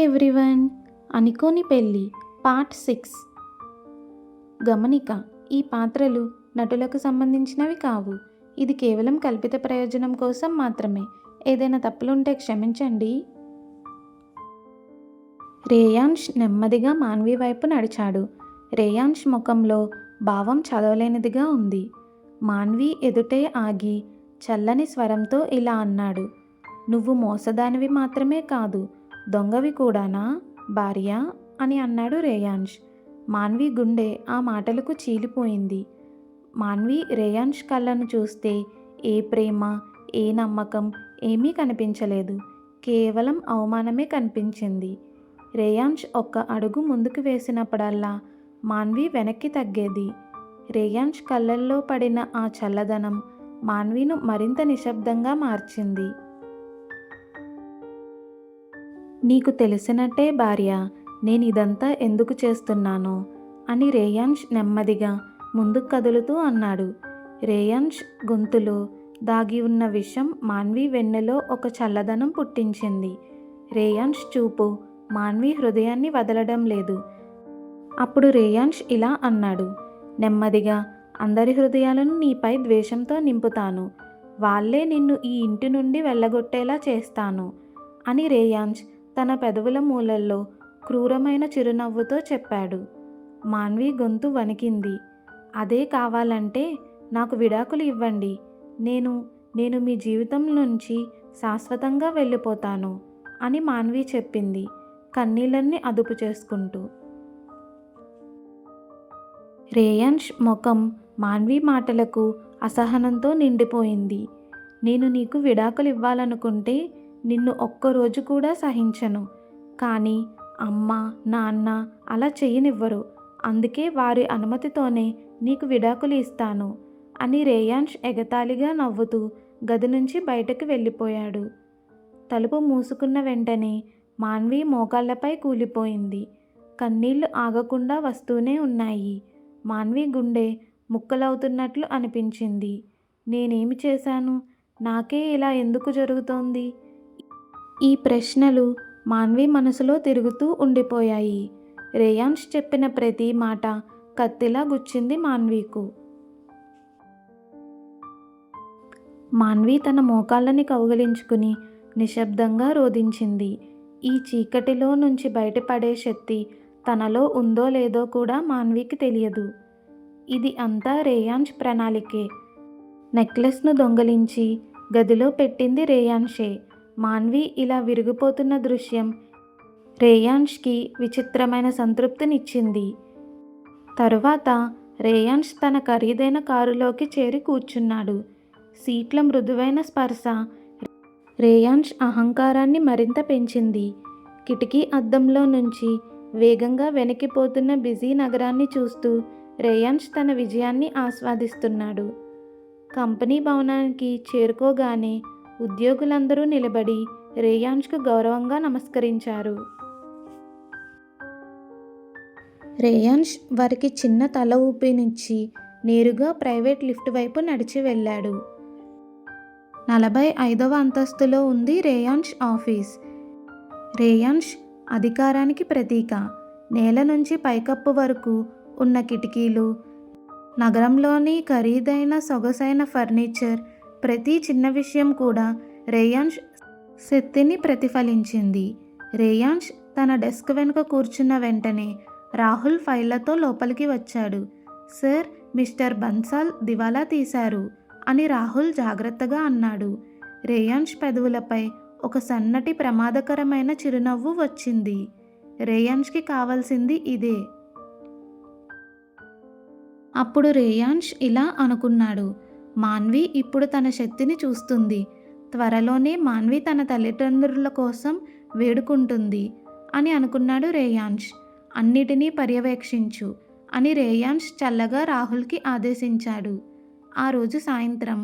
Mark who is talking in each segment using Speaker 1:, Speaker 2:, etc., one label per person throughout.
Speaker 1: Everyone, అనుకోని పెళ్ళి part 6. గమనిక: ఈ పాత్రలు నటులకు సంబంధించినవి కావు. ఇది కేవలం కల్పిత ప్రయోజనం కోసం మాత్రమే. ఏదైనా తప్పులుంటే క్షమించండి. రేయాన్ష్ నెమ్మదిగా మాన్వి వైపు నడిచాడు. రేయాన్ష్ ముఖంలో భావం చదవలేనిదిగా ఉంది. మాన్వి ఎదుటే ఆగి చల్లని స్వరంతో ఇలా అన్నాడు: నువ్వు మోసదానివి మాత్రమే కాదు, దొంగవి కూడానా భార్య అని అన్నాడు రేయాన్ష్. మాన్వి గుండె ఆ మాటలకు చీలిపోయింది. మాన్వి రేయాన్ష్ కళ్ళను చూస్తే ఏ ప్రేమ, ఏ నమ్మకం ఏమీ కనిపించలేదు. కేవలం అవమానమే కనిపించింది. రేయాన్ష్ ఒక్క అడుగు ముందుకు వేసినప్పుడల్లా మాన్వి వెనక్కి తగ్గేది. రేయాన్ష్ కళ్ళల్లో పడిన ఆ చల్లదనం మాన్విను మరింత నిశ్శబ్దంగా మార్చింది. నీకు తెలిసినట్టే భార్య, నేను ఇదంతా ఎందుకు చేస్తున్నానో అని రేయాన్ష్ నెమ్మదిగా ముందుకు కదులుతూ అన్నాడు. రేయాన్ష్ గొంతులో దాగి ఉన్న విషం మాన్వి వెన్నెలో ఒక చల్లదనం పుట్టించింది. రేయాన్ష్ చూపు మాన్వి హృదయాన్ని వదలడం లేదు. అప్పుడు రేయాన్ష్ ఇలా అన్నాడు నెమ్మదిగా: అందరి హృదయాలను నీపై ద్వేషంతో నింపుతాను. వాళ్ళే నిన్ను ఈ ఇంటి నుండి వెళ్ళగొట్టేలా చేస్తాను అని రేయాన్ష్ తన పెదవుల మూలల్లో క్రూరమైన చిరునవ్వుతో చెప్పాడు. మాన్వి గొంతు వణికింది. అదే కావాలంటే నాకు విడాకులు ఇవ్వండి. నేను మీ జీవితం నుంచి శాశ్వతంగా వెళ్ళిపోతాను అని మాన్వి చెప్పింది, కన్నీళ్ళన్నీ అదుపు చేసుకుంటూ. రేయాన్ష్ ముఖం మాన్వి మాటలకు అసహనంతో నిండిపోయింది. నేను నీకు విడాకులు ఇవ్వాలనుకుంటే నిన్ను ఒక్కరోజు కూడా సహించను. కానీ అమ్మ, నాన్న అలా చేయనివ్వరు. అందుకే వారి అనుమతితోనే నీకు విడాకులు ఇస్తాను అని రేయాన్ష్ ఎగతాళిగా నవ్వుతూ గది నుంచి బయటకు వెళ్ళిపోయాడు. తలుపు మూసుకున్న వెంటనే మాన్వి మోకాళ్లపై కూలిపోయింది. కన్నీళ్లు ఆగకుండా వస్తూనే ఉన్నాయి. మాన్వి గుండె ముక్కలవుతున్నట్లు అనిపించింది. నేనేమి చేశాను? నాకే ఇలా ఎందుకు జరుగుతోంది? ఈ ప్రశ్నలు మాన్వి మనసులో తిరుగుతూ ఉండిపోయాయి. రేయాన్ష్ చెప్పిన ప్రతి మాట కత్తిలా గుచ్చింది మాన్వికు. మాన్వి తన మోకాళ్ళని కౌగిలించుకుని నిశ్శబ్దంగా రోదించింది. ఈ చీకటిలో నుంచి బయటపడే శక్తి తనలో ఉందో లేదో కూడా మాన్వికి తెలియదు. ఇది అంతా రేయాన్ష్ ప్రణాళికే. నెక్లెస్ను దొంగలించి గదిలో పెట్టింది రేయాన్షే. మాన్వి ఇలా విరిగిపోతున్న దృశ్యం రేయాన్ష్కి విచిత్రమైన సంతృప్తినిచ్చింది. తరువాత రేయాన్ష్ తన ఖరీదైన కారులోకి చేరి కూర్చున్నాడు. సీట్ల మృదువైన స్పర్శ రేయాన్ష్ అహంకారాన్ని మరింత పెంచింది. కిటికీ అద్దంలో నుంచి వేగంగా వెనక్కిపోతున్న బిజీ నగరాన్ని చూస్తూ రేయాన్ష్ తన విజయాన్ని ఆస్వాదిస్తున్నాడు. కంపెనీ భవనానికి చేరుకోగానే ఉద్యోగులందరూ నిలబడి రేయాన్ష్కు గౌరవంగా నమస్కరించారు. రేయాన్ష్ వారికి చిన్న తల ఊపినిచ్చి నేరుగా ప్రైవేట్ లిఫ్ట్ వైపు నడిచి వెళ్ళాడు. 45వ అంతస్తులో ఉంది రేయాన్ష్ ఆఫీస్. రేయాన్ష్ అధికారానికి ప్రతీక. నేల నుంచి పైకప్పు వరకు ఉన్న కిటికీలు, నగరంలోని ఖరీదైన సొగసైన ఫర్నిచర్, ప్రతి చిన్న విషయం కూడా రేయాన్ష్ శక్తిని ప్రతిఫలించింది. రేయాన్ష్ తన డెస్క్ వెనుక కూర్చున్న వెంటనే రాహుల్ ఫైళ్లతో లోపలికి వచ్చాడు. సార్, మిస్టర్ బన్సాల్ దివాలా తీశారు అని రాహుల్ జాగ్రత్తగా అన్నాడు. రేయాన్ష్ పెదవులపై ఒక సన్నటి ప్రమాదకరమైన చిరునవ్వు వచ్చింది. రేయాన్ష్కి కావాల్సింది ఇదే. అప్పుడు రేయాన్ష్ ఇలా అనుకున్నాడు: మాన్వి ఇప్పుడు తన శక్తిని చూస్తుంది. త్వరలోనే మాన్వి తన తల్లిదండ్రుల కోసం వేడుకుంటుంది అని అనుకున్నాడు రేయాన్ష్. అన్నిటినీ పర్యవేక్షించు అని రేయాన్ష్ చల్లగా రాహుల్కి ఆదేశించాడు. ఆ రోజు సాయంత్రం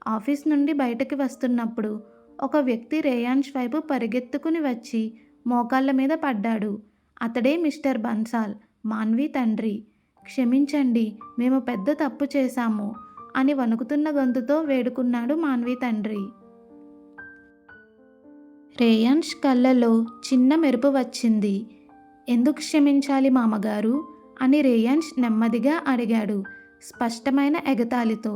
Speaker 1: ఆఫీస్ నుండి బయటకు వస్తున్నప్పుడు ఒక వ్యక్తి రేయాన్ష్ వైపు పరిగెత్తుకుని వచ్చి మోకాళ్ళ మీద పడ్డాడు. అతడే మిస్టర్ బన్సాల్, మాన్వి తండ్రి. క్షమించండి, మేము పెద్ద తప్పు చేశాము అని వణుకుతున్న గొంతుతో వేడుకున్నాడు మాన్వి తండ్రి. రేయాన్ష్ కళ్ళలో చిన్న మెరుపు వచ్చింది. ఎందుకు క్షమించాలి మామగారు అని రేయాన్ష్ నెమ్మదిగా అడిగాడు, స్పష్టమైన ఎగతాళితో.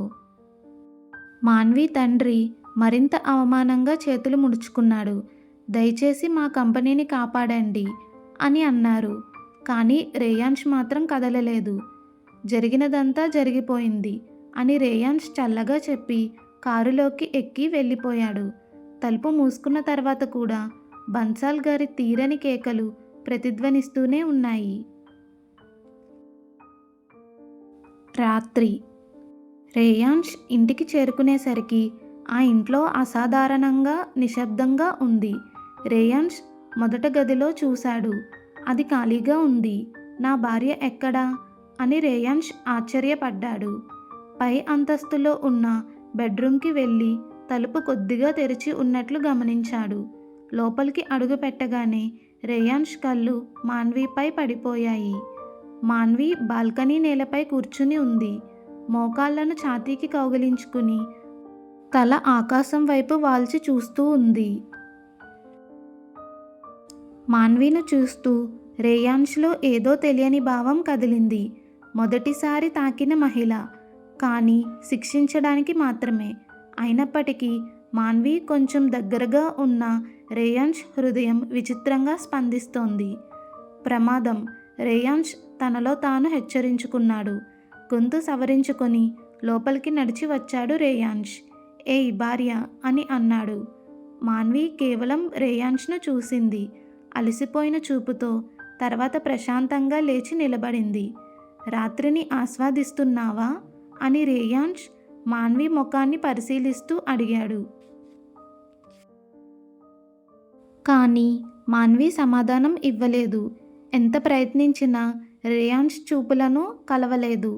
Speaker 1: మాన్వి తండ్రి మరింత అవమానంగా చేతులు ముడుచుకున్నాడు. దయచేసి మా కంపెనీని కాపాడండి అని అన్నారు. కానీ రేయాన్ష్ మాత్రం కదలలేదు. జరిగినదంతా జరిగిపోయింది అని రేయాన్ష్ చల్లగా చెప్పి కారులోకి ఎక్కి వెళ్ళిపోయాడు. తలుపు మూసుకున్న తర్వాత కూడా బన్సాల్ గారి తీరని కేకలు ప్రతిధ్వనిస్తూనే ఉన్నాయి. రాత్రి రేయాన్ష్ ఇంటికి చేరుకునేసరికి ఆ ఇంట్లో అసాధారణంగా నిశ్శబ్దంగా ఉంది. రేయాన్ష్ మొదట గదిలో చూశాడు. అది ఖాళీగా ఉంది. నా భార్య ఎక్కడా అని రేయాన్ష్ ఆశ్చర్యపడ్డాడు. పై అంతస్తులో ఉన్న బెడ్రూమ్కి వెళ్ళి తలుపు కొద్దిగా తెరిచి ఉన్నట్లు గమనించాడు. లోపలికి అడుగు పెట్టగానే రేయాన్ష్ కళ్ళు మాన్వీపై పడిపోయాయి. మాన్వి బాల్కనీ నేలపై కూర్చుని ఉంది. మోకాళ్లను ఛాతీకి కౌగిలించుకుని తల ఆకాశం వైపు వాల్చి చూస్తూ ఉంది. మాన్వీను చూస్తూ రేయాన్ష్లో ఏదో తెలియని భావం కదిలింది. మొదటిసారి తాకిన మహిళ, కానీ శిక్షించడానికి మాత్రమే. అయినప్పటికీ మాన్వి కొంచెం దగ్గరగా ఉన్న రేయాన్ష్ హృదయం విచిత్రంగా స్పందిస్తోంది. ప్రమాదం, రేయాన్ష్ తనలో తాను హెచ్చరించుకున్నాడు. గొంతు సవరించుకొని లోపలికి నడిచి వచ్చాడు రేయాన్ష్. ఏయ్ భార్య అని అన్నాడు. మాన్వి కేవలం రేయాన్ష్ను చూసింది, అలసిపోయిన చూపుతో. తర్వాత ప్రశాంతంగా లేచి నిలబడింది. రాత్రిని ఆస్వాదిస్తున్నావా అని రేయాన్ష్ మాన్వి ముఖాన్ని పరిశీలిస్తూ అడిగాడు. కానీ మాన్వి సమాధానం ఇవ్వలేదు. ఎంత ప్రయత్నించినా రేయాన్ష్ చూపులను కలవలేదు.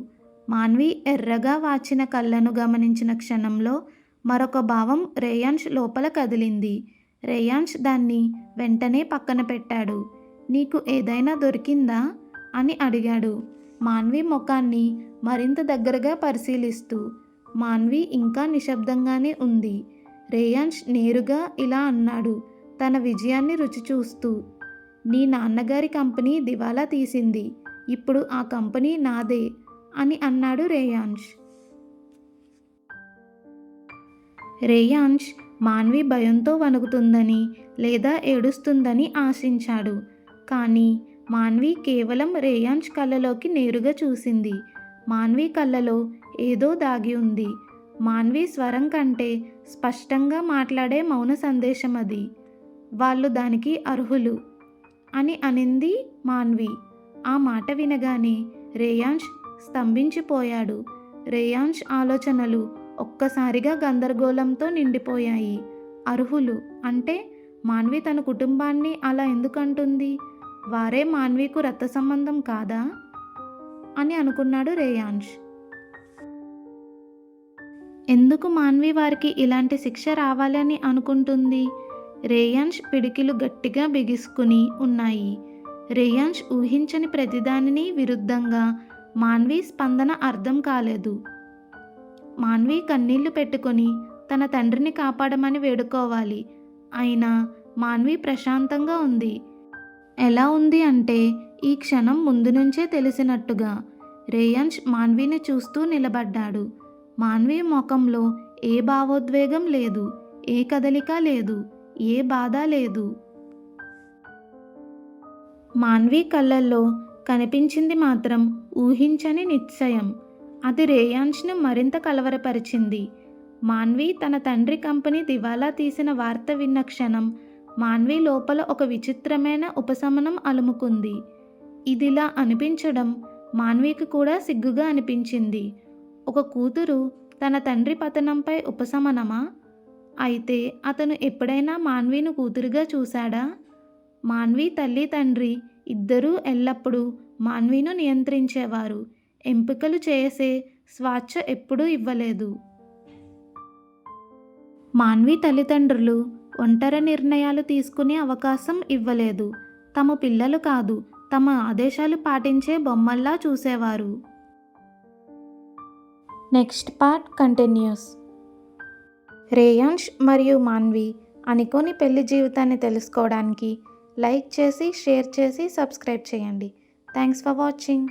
Speaker 1: మాన్వి ఎర్రగా వాచిన కళ్ళను గమనించిన క్షణంలో మరొక భావం రేయాన్ష్ లోపల కదిలింది. రేయాన్ష్ దాన్ని వెంటనే పక్కన పెట్టాడు. నీకు ఏదైనా దొరికిందా అని అడిగాడు, మాన్వి ముఖాన్ని మరింత దగ్గరగా పరిశీలిస్తూ. మాన్వి ఇంకా నిశ్శబ్దంగానే ఉంది. రేయాన్ష్ నేరుగా ఇలా అన్నాడు, తన విజయాన్ని రుచి చూస్తూ. నీ నాన్నగారి కంపెనీ దివాలా తీసింది. ఇప్పుడు ఆ కంపెనీ నాదే అని అన్నాడు రేయాన్ష్. రేయాన్ష్ మాన్వి భయంతో వణుకుతుందని లేదా ఏడుస్తుందని ఆశించాడు. కానీ మాన్వి కేవలం రేయాన్ష్ కళ్ళలోకి నేరుగా చూసింది. మాన్వి కళ్ళలో ఏదో దాగి ఉంది. మాన్వి స్వరం కంటే స్పష్టంగా మాట్లాడే మౌన సందేశం అది. వాళ్ళు దానికి అర్హులు అని అనింది మాన్వి. ఆ మాట వినగానే రేయాన్ష్ స్తంభించిపోయాడు. రేయాన్ష్ ఆలోచనలు ఒక్కసారిగా గందరగోళంతో నిండిపోయాయి. అర్హులు అంటే మాన్వి తన కుటుంబాన్ని అలా ఎందుకంటుంది? వారే మాన్వికు రక్త సంబంధం కాదా అని అనుకున్నాడు రేయాన్ష్. ఎందుకు మాన్వి వారికి ఇలాంటి శిక్ష రావాలని అనుకుంటుంది? రేయాన్ష్ పిడికిలు గట్టిగా బిగుసుకుని ఉన్నాయి. రేయాన్ష్ ఊహించని ప్రతిదానిని విరుద్ధంగా మాన్వి స్పందన అర్థం కాలేదు. మాన్వి కన్నీళ్లు పెట్టుకొని తన తండ్రిని కాపాడమని వేడుకోవాలి. అయినా మాన్వి ప్రశాంతంగా ఉంది. ఎలా ఉంది అంటే ఈ క్షణం ముందు నుంచే తెలిసినట్టుగా. రేయాన్ష్ మాన్విని చూస్తూ నిలబడ్డాడు. మాన్వి ముఖంలో ఏ భావోద్వేగం లేదు, ఏ కదలిక లేదు, ఏ బాధ లేదు. మాన్వి కళ్ళల్లో కనిపించింది మాత్రం ఊహించని నిశ్చయం. అది రేయాన్ష్ను మరింత కలవరపరిచింది. మాన్వి తన తండ్రి కంపెనీ దివాలా తీసిన వార్త విన్న క్షణం మాన్వి లోపల ఒక విచిత్రమైన ఉపశమనం అలుముకుంది. ఇదిలా అనిపించడం మాన్వికి కూడా సిగ్గుగా అనిపించింది. ఒక కూతురు తన తండ్రి పతనంపై ఉపశమనమా? అయితే అతను ఎప్పుడైనా మాన్విను కూతురుగా చూశాడా? మాన్వి తల్లి తండ్రి ఇద్దరూ ఎల్లప్పుడూ మాన్విను నియంత్రించేవారు. ఎంపికలు చేసే స్వేచ్ఛ ఎప్పుడూ ఇవ్వలేదు. మాన్వి తల్లిదండ్రులు ఒంటరి నిర్ణయాలు తీసుకునే అవకాశం ఇవ్వలేదు. తమ పిల్లలు కాదు, తమ ఆదేశాలు పాటించే బొమ్మల్లా చూసేవారు. Next part continuous. రేయాన్ష్ మరియు మాన్వి అనుకోని పెళ్లి జీవితాన్ని తెలుసుకోవడానికి లైక్ చేసి, షేర్ చేసి, సబ్స్క్రైబ్ చేయండి. Thanks for watching.